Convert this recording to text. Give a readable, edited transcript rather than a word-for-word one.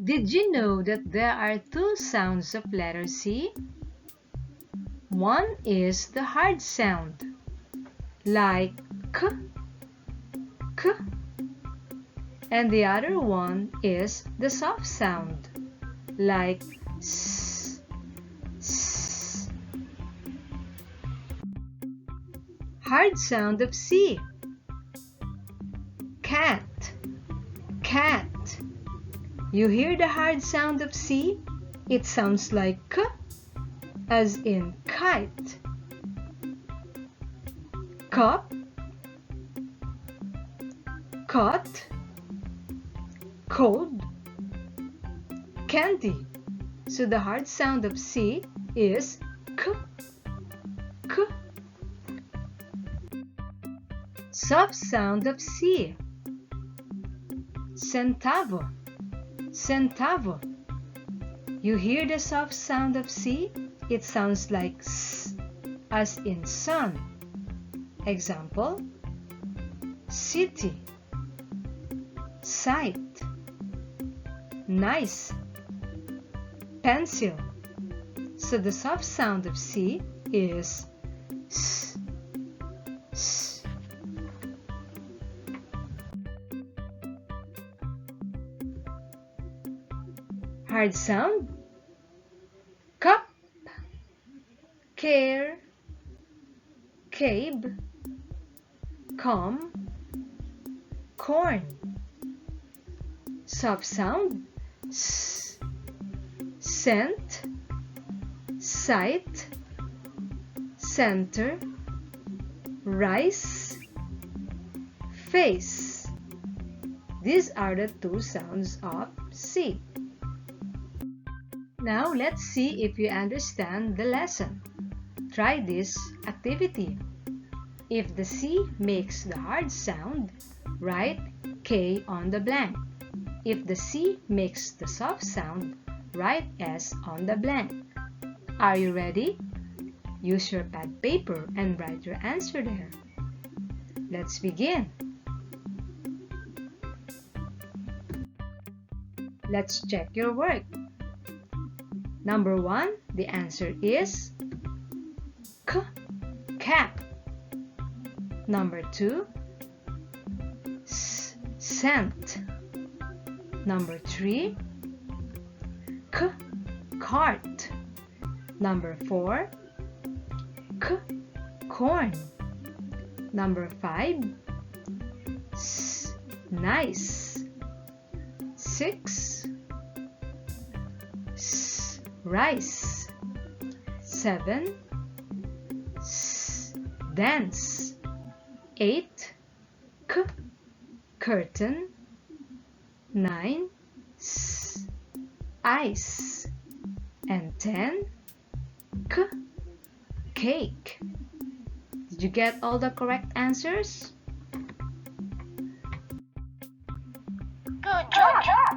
Did you know that there are two sounds of letter C? One is the hard sound, like k, k, and the other one is the soft sound, like s, s. Hard sound of C. Cat, cat. You hear the hard sound of C? It sounds like k, as in kite. Cup, cut, cold, candy. So the hard sound of C is k, k. Soft sound of C. Centavo, centavo. You hear the soft sound of C? It sounds like S, as in sun. Example, city, sight, nice, pencil. So the soft sound of C is S, S. Hard sound, cup, care, cabe, calm, corn. Soft sound, s, scent, sight, center, rice, face. These are the two sounds of C. Now let's see if you understand the lesson. Try this activity. If the C makes the hard sound, write K on the blank. If the C makes the soft sound, write S on the blank. Are you ready? Use your pad paper and write your answer there. Let's begin. Let's check your work. Number 1, the answer is K, cat. Number 2, S, scent. Number 3, K, cart. Number 4, K, corn. Number 5, S, nice. 6, S, rice. 7, S, dance. 8, K, curtain. 9, S, ice. And 10, K, cake. Did you get all the correct answers? Good job!